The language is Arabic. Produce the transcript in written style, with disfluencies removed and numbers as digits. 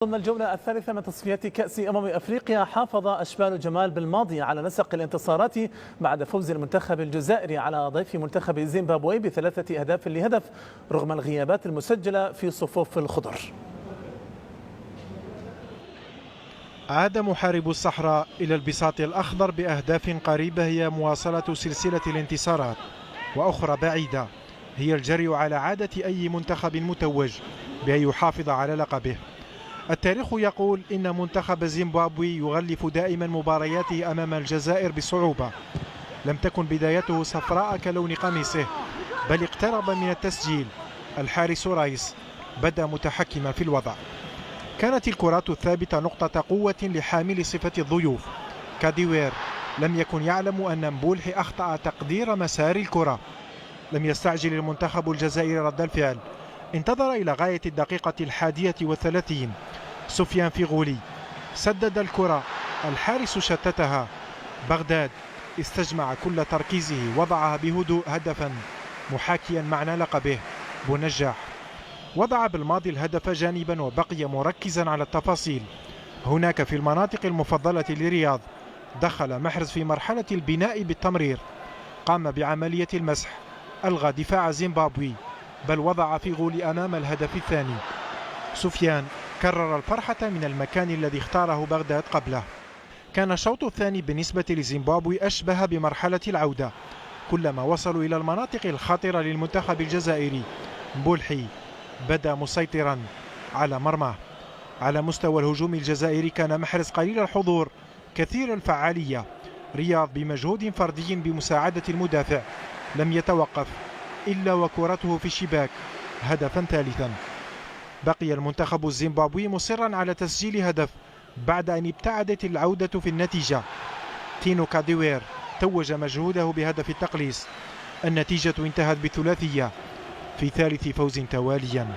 ضمن الجولة الثالثة من تصفيات كأس أفريقيا، حافظ أشبال جمال بالماضي على نسق الانتصارات بعد فوز المنتخب الجزائري على ضيف منتخب زيمبابوي ب3 أهداف لهدف رغم الغيابات المسجلة في صفوف الخضر. عاد محارب الصحراء إلى البساط الأخضر بأهداف قريبة هي مواصلة سلسلة الانتصارات، وأخرى بعيدة هي الجري على عادة أي منتخب متوج بأن يحافظ على لقبه. التاريخ يقول إن منتخب زيمبابوي يغلف دائما مبارياته أمام الجزائر بصعوبة. لم تكن بدايته صفراء كلون قميصه، بل اقترب من التسجيل. الحارس رايس بدأ متحكما في الوضع. كانت الكرات الثابتة نقطة قوة لحامل صفة الضيوف. كاديوير لم يكن يعلم أن مبولحي أخطأ تقدير مسار الكرة. لم يستعجل المنتخب الجزائري رد الفعل، انتظر إلى غاية الدقيقة 31. سفيان فيغولي سدد الكرة، الحارس شتتها. بغداد استجمع كل تركيزه، وضعها بهدوء هدفا محاكيا معنى لقبه بونجاح. وضع بالماضي الهدف جانبا وبقي مركزا على التفاصيل. هناك في المناطق المفضلة لرياض دخل محرز في مرحلة البناء بالتمرير، قام بعملية المسح، ألغى دفاع زيمبابوي، بل وضع فيغولي أمام الهدف الثاني. سفيان كرر الفرحة من المكان الذي اختاره بغداد قبله. كان الشوط الثاني بالنسبة لزيمبابوي أشبه بمرحلة العودة. كلما وصلوا إلى المناطق الخطرة للمنتخب الجزائري مبولحي بدأ مسيطرا على مرماه. على مستوى الهجوم الجزائري كان محرز قليل الحضور كثير الفعالية. رياض بمجهود فردي بمساعدة المدافع لم يتوقف إلا وكرته في الشباك هدفا ثالثا. بقي المنتخب الزيمبابوي مصرا على تسجيل هدف بعد أن ابتعدت العودة في النتيجة. تينو كاديوير توج مجهوده بهدف التقليص. النتيجة انتهت بثلاثية في ثالث فوز تواليا.